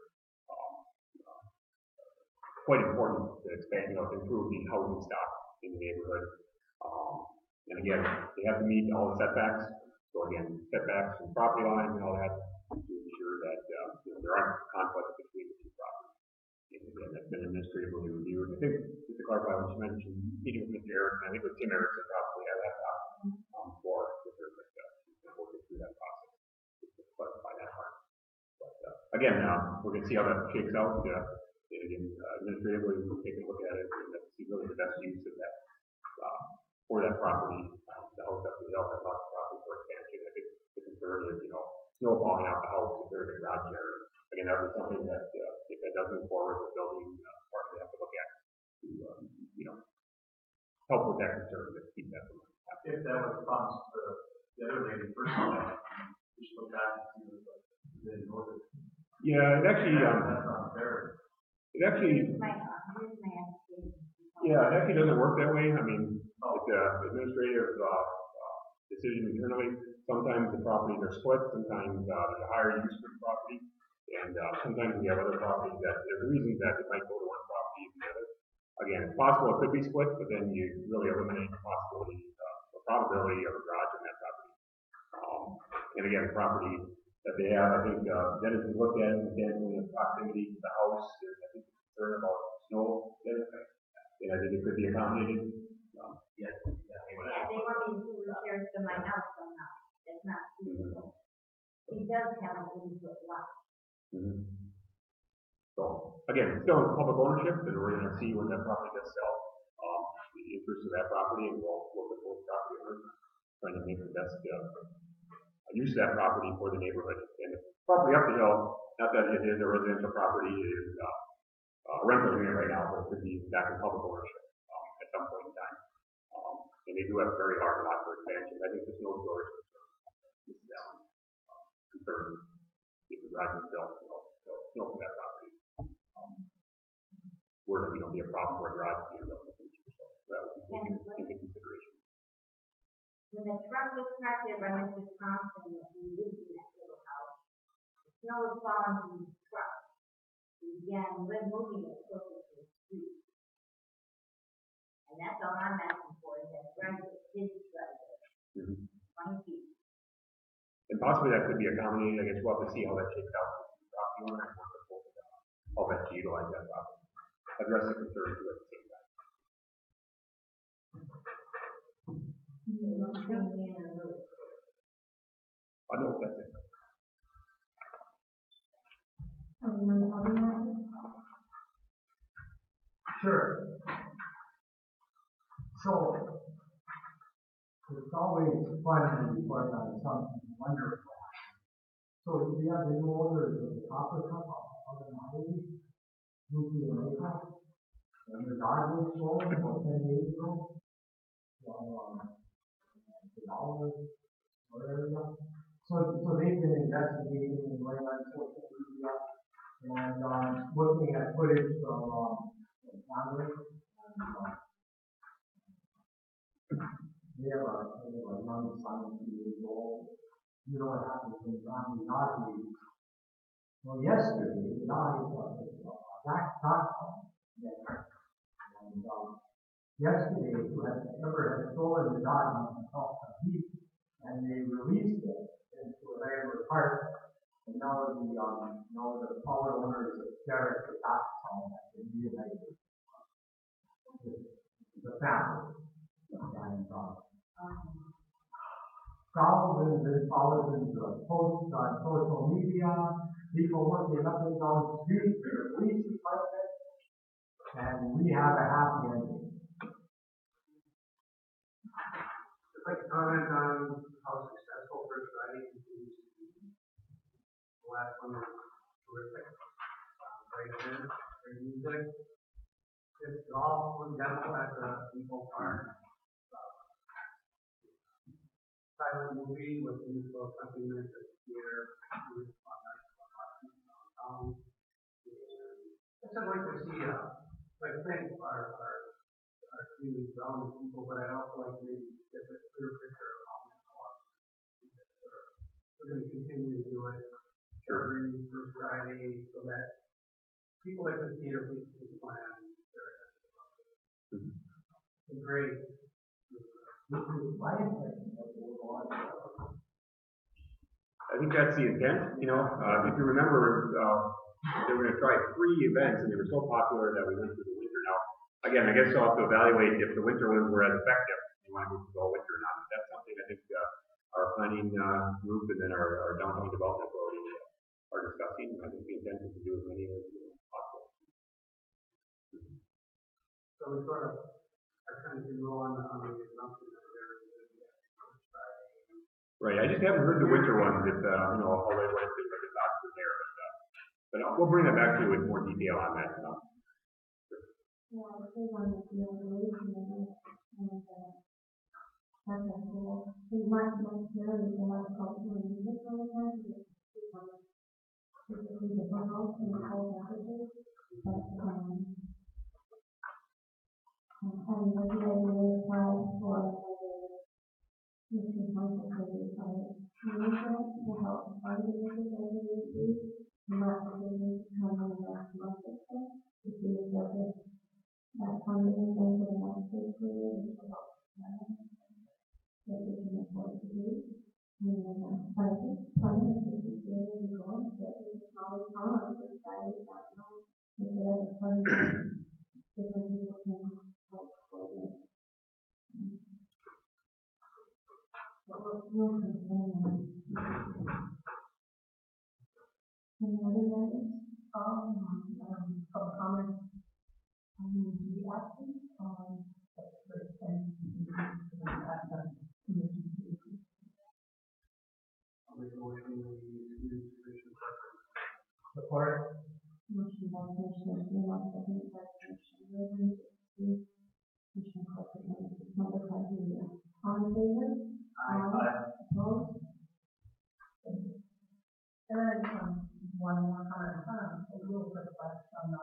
quite important to expand, to improve the housing stock in the neighborhood. And again, they have to meet all the setbacks. So again, setbacks from property lines and all that to ensure that there aren't conflicts between the two properties. And again, that's been administratively reviewed. I think, just to clarify what you mentioned, meeting with Mr. Erickson, I think it was Tim Erickson probably had that for with her, but he's been working through that process just to clarify that part. But again, we're going to see how that shakes out. And again, administratively, we'll take a look at it and see really the best use of that for that property. The house up the hill has lots of property for expansion. I think the concern is, snow falling out the house if there's a garage there. Again, that was something that, if that does move forward, the building department have to look at to, help with that concern, to keep that from happening. If that was response to the other lady first, just look back and see what they ignored it. Yeah, it actually, that's not fair. it actually, Here's my application. yeah, it actually doesn't work that way. I mean, it's an administrative decision internally. Sometimes the properties are split, sometimes there's a higher use for the property, and sometimes we have other properties that there's reasons that it might go to one property and the other. Again, it's possible it could be split, but then you really eliminate the possibility, the probability of a garage on that property. And again, the property that they have, I think Dennis has looked at it in the proximity to the house. There's, I think, concern about snow, and I think it could be accommodated. Yes. Yeah, they want me to move chairs to my house somehow. It's not feasible. He does have an input lot. So again, it's still in public ownership, and we're going to see when that property gets sell, the interest of that property, and we'll work with both property owners, trying to make the best use of that property for the neighborhood. And the property up the hill, not that it is a residential property, it is a rental unit right now, but it could be back in public ownership at some point in time. And they do have a very hard lot for expansion. I think the snow storage is concerned if the garage is built, snow from that property. Where there be a problem where garage is being built in the future. So that would be taken into consideration. When the truck was parked there by Mr. Thompson, he lived in that little house. The snow was falling from the truck. He began moving it closer to the street. And that's all I'm asking for, is that right, his driveway. 20 feet. And possibly that could be accommodated. I guess we'll have to see how that shakes out with the property owner and work with both of them. How best to utilize that property. Address the concerns at the same time. I know that's it. Sure. So, it's always fun to report on something wonderful. So, we have the new owners of the copper cup on the highway, Lucy and April, and the dog was sold about 10 days ago. The dollar area. So they've been investigating and going on social media and looking at footage from cameras. They have a young son, 2 years old. You know what happens when family dog leaves. Well, yesterday, the dog was a black dachshund. And yesterday, whoever had stolen the dog on himself a heat, and they released it into a regular park. And now the Problems have been followed into a post on social media, people working up and down the street, the police department, and we have a happy ending. I'd like to comment on how successful First Friday continues to be. The last one was terrific. Great event, great music. It's golf and demo at the Depot Park. Silent movie with the musical accompaniment at the theater. It was fun night, and I'd like to see, I think our community grown people, but I'd also like to maybe get a clear picture of how many costs. We're going to continue to do it every First Friday so that people at the theater can plan their events. It's great. I think that's the intent, you know, if you remember, they were gonna try 3 events and they were so popular that we went through the winter. Now, again, I guess I'll have to evaluate if the winter ones were as effective, you wanna move to the whole winter or not. That's something I think, our planning, group and then our downtown development authority are discussing. I think the intent is to do as many as possible. So we sort of are trying to go on the assumption that there's going to be a First Friday. Right, I just haven't heard the winter ones, if, you know, how they went, if the thoughts were there, but we'll bring that back to you with more detail on that. Yeah, I think on the regulation and, that's a cool. We might necessarily have a cultural music all the time, because it's typically difficult in the cold temperatures, but, and what you guys really apply for this is also for the music to help fund the music as it is used. And that's what we need to come in the next month or so, to see if that funding is for the next fiscal year, which will help that we can afford to do. And I think funding is really going, but it's always hard to decide that now. If there is funding, different people can help for it. But we'll continue. Any other matters? Some comments on the action, I'll make a motion to excuse Commissioner Parker. Support. Motion by Commissioner Smith, second by Commissioner Rivers, Commissioner Corcoran, member Criteria. All in favor? Aye. Opposed? And then I just want one more comment, a little bit less on the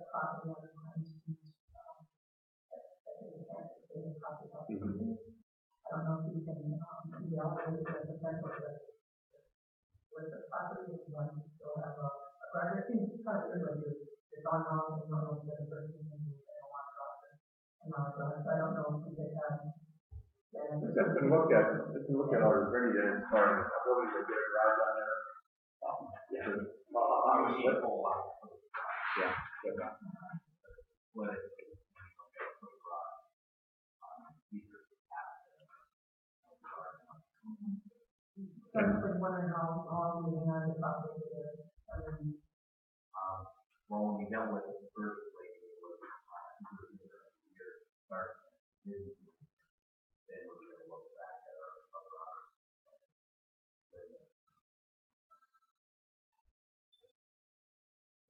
property owner claims. I don't know if you can, yell at it as a potential with the property, if you want to still have a record. It seems kind of weird when it's on and you don't know if the person is going to want to cross it. And all that, so I don't know if we could have. That's been looked at already, then, as far as buildings that get a garage on there. Yeah. So I was wondering how long we had the property there. Well, when we dealt with it first, like, it was, year start, then we're going to look back at our garage.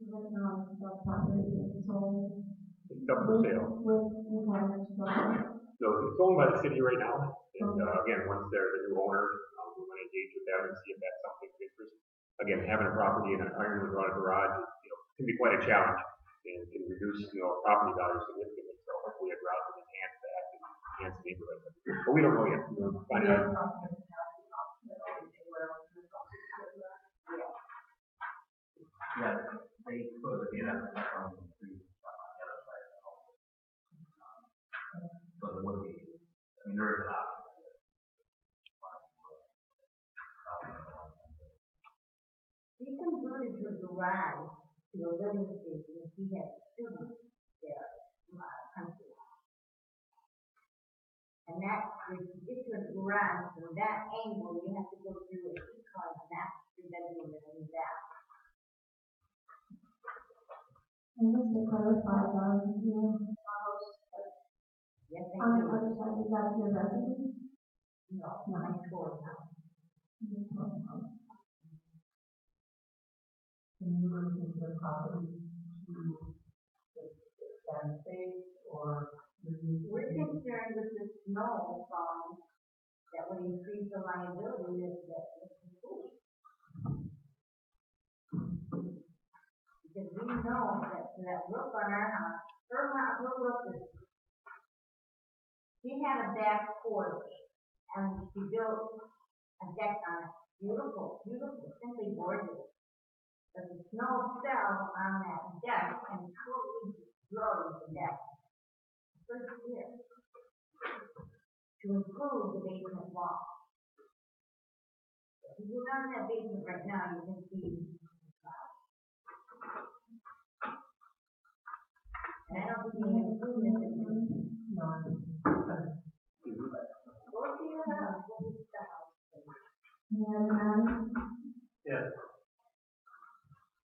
Right now, the property is sold. It's up for sale. With how much value? So it's owned by the city right now, and, again, once there's a new owner, we're gonna engage with them and see if that's something of interest. Again, having a property in an ironwood garage is, can be quite a challenge, and can reduce, property value significantly, so hopefully a garage will enhance that and enhance the neighborhood. But we don't know yet, we're finding out. Yeah, they could, from the street on the other side of the house. So there would be, there is an option. You converted your garage to a living station if you had students there, country. And and that, there's different runs, from that angle, you have to go through a decline, and that's the bedroom and that. And just to clarify, your house, Yes, on the thank you. other side, is that your residence? No, my tour house. Can you look into the property to expand space or reduce? We're concerned with the snow falling, that would increase the liability of the pool. Because we know that roof on our house, her roof is, she had a back porch, and she built a deck on it, beautiful, beautiful, simply gorgeous. But the snow fell on that deck and totally destroyed the deck. First year. To improve the basement wall. If you go down that basement right now, you can see and I don't think any improvement in it. No. Go see the house, go see the house. Yes.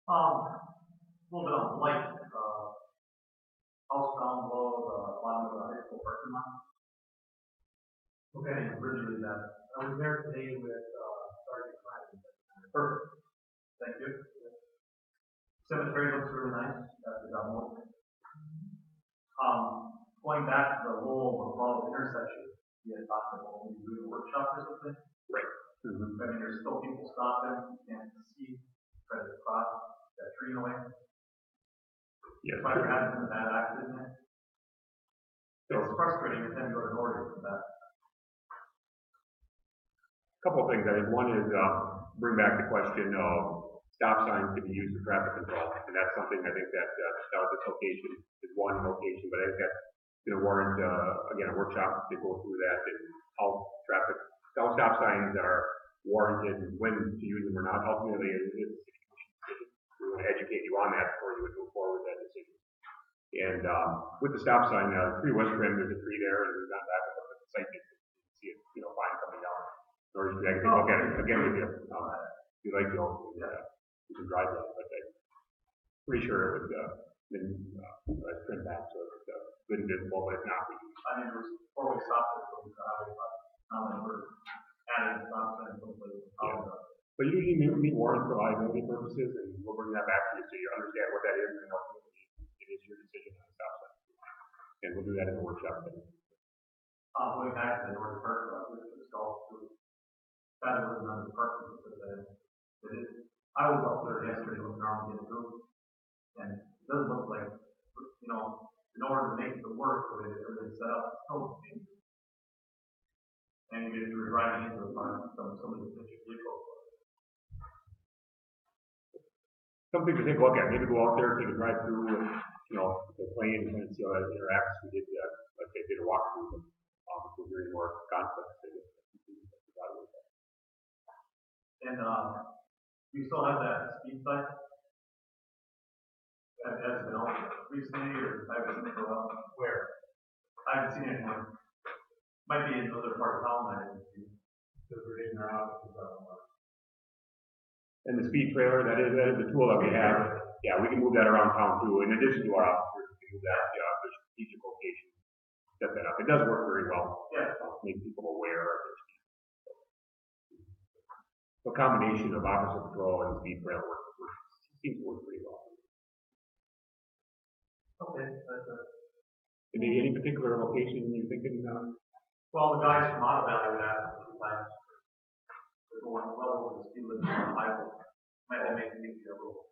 A little bit on light, house down below the bottom of the high school parking lot. Okay, originally that, I was there today with, Sergeant Klein. Perfect. Thank you. Cemetery looks really nice, that's the demo. Going back to the whole above intersection, you had talked about maybe doing a workshop or something. Right. I mean, there's still people stopping, you can't see, try to cross that tree away. Yes. If I ever had been a bad accident, it's frustrating, and then go to Nordic for that. Couple of things. I think one is bring back the question of stop signs to be used for traffic control, and that's something I think that this location is one location, but I think that's going to warrant again a workshop to go through that and how stop signs are warranted and when to use them or not. Ultimately, it's a decision. We want to educate you on that before you would move forward with that decision. And with the stop sign, 3 West Rim, there's a tree there, and we've gone back and looked at the site, you can see it, fine coming down. Or you can look at it again with you. If you like to, you can drive that, but I'm pretty sure it would been trimmed back so it's good and visible, but it's not for use. I mean, there was 4-way stop there, so we thought, now that we're adding stop signs someplace. But you usually meet warrants for liability purposes, and we'll bring that back to you so you understand what that is, and ultimately it is your decision on the stop sign. And we'll do that in the workshop then. Going back to the North Park, which was golf too. That was another park that put that in. It is, I was up there yesterday looking around getting through, and it does look like, in order to make it work, the way that everything's set up, it's so dangerous. And if you were driving into the park, somebody would hit your vehicle. Something to take a look at. Maybe go out there, take a drive through, the plane, and kind of see how that interacts. We did, like they did a walkthrough, but we're hearing more conflicts. And we still have that speed sign. That has been out recently, or I haven't seen it for a while. Where? I haven't seen it anymore. Might be in another part of town I didn't see. Because we're getting our offices out more. And the speed trailer, that is the tool that we have. Yeah, we can move that around town too. In addition to our officers, we can move that to strategic locations. Set that up. It does work very well. Yeah. Make people aware of their speed. A combination of officer patrol and speed trailer seems to work pretty well. Okay, that's it. Any particular location you're thinking? Well, the guys from Auto Valley would ask a few times. They're going well over the speed limit on the highway. Might make it a little.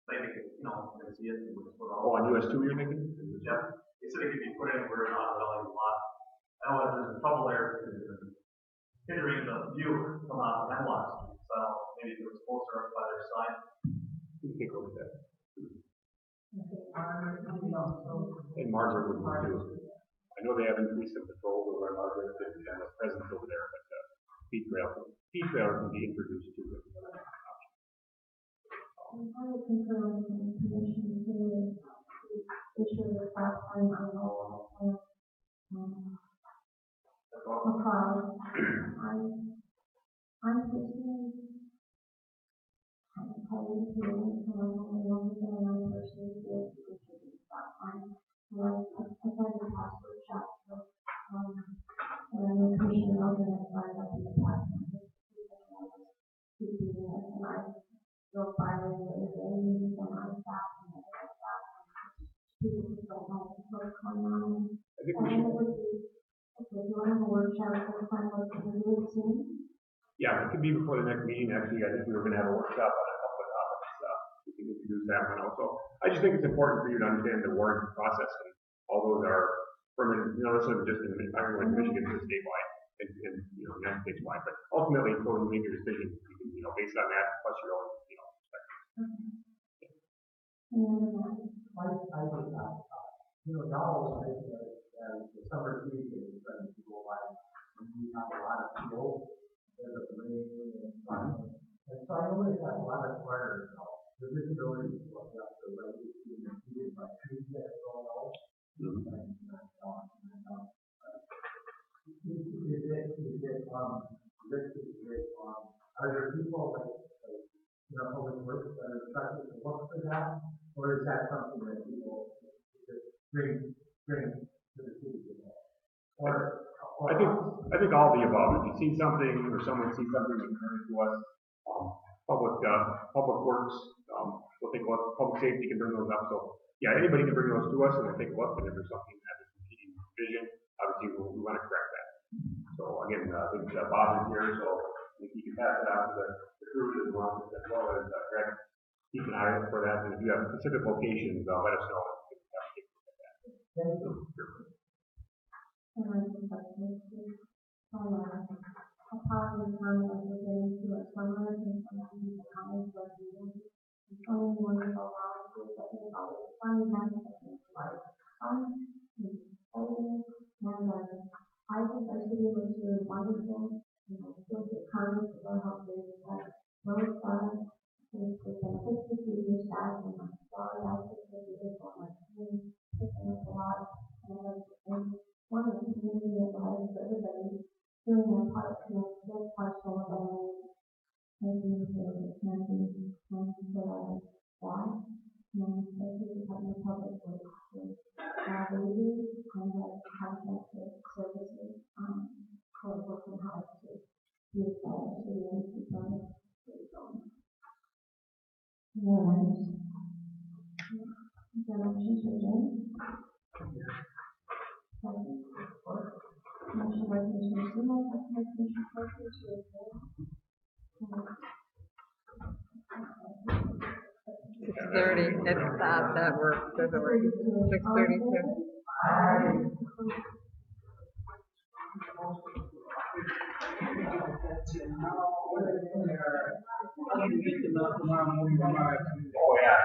Maybe, they see it. On US 2 you're thinking? Yeah. They said it could be put anywhere in Auto Valley a lot. I know that there's a trouble there because it's hindering the view from out of Hemlock Street. So maybe if it was closer up by their side. We can take a look at that. And Margaret would want to. I know they have increased some patrols over at Margaret and a presence over there, but speed trailer can be introduced to it. I would concur with the commission to issue the stop sign on all, I'm personally, I'm probably feeling someone only over there and I'm personally feeling to contribute that time. Like, I've had the past workshop, so, and I'm a commissioner over there, so I've got the past, and just keep doing it, and I go by the other day, and then I'm back, and I get back, and people just don't know what's going on. I think And we then should, it would be, okay, you want to have a workshop, we'll find what to do soon. yeah, it could be before the next meeting. Actually, I think we were gonna have a workshop on a couple of topics. We can introduce that one also. I just think it's important for you to understand the warranty process, and all those are permanent, you know, this isn't just in Michigan, it's statewide, and, you know, United States wide, but ultimately, until you make your decision, you can, you know, based on that, plus your own, you know, perspective. I think that, you know, now, as the summer season is starting to go by, and we have a lot of snow, there's a rain, and so I noticed that a lot of corners now, the visibility is going up, the right is being impeded by trees that are going out. Are there people like, you know, public works that are expected to look for that? Or is that something that people just bring to the city? Or I think all of the above. If you see something, or someone sees something that occurs to us, public works, we'll take a look. Public safety can bring those up. So yeah, anybody can bring those to us, and we'll take a look. And if there's something that is competing vision, obviously we want to correct that. So again, I think Bob is here, so if you can pass it out to the crew as well as Greg. Keep an eye out for that, and if you have specific locations, let us know. And I think that's it. A positive time as we're getting to a summer, and sometimes the comments are being, it's only wonderful volunteers that make all this fun events that make life fun, and exciting, and I think our city was really wonderful, and I still get comments about how great it was. Those it's been 52 years back, and I'm sorry I think that it is on my team, picking up a lot, and one of the community advice for everybody doing their part to make their partial of making sure that camping and for that, and especially having the public works with ladies and the contracted services, for working hard to use that to the end of the and is there a motion to adjourn? Second. Motion by Commissioner Seymour, second by Commissioner Parker to adjourn. 6:30, if that works, doesn't work. 6:32. Oh yeah.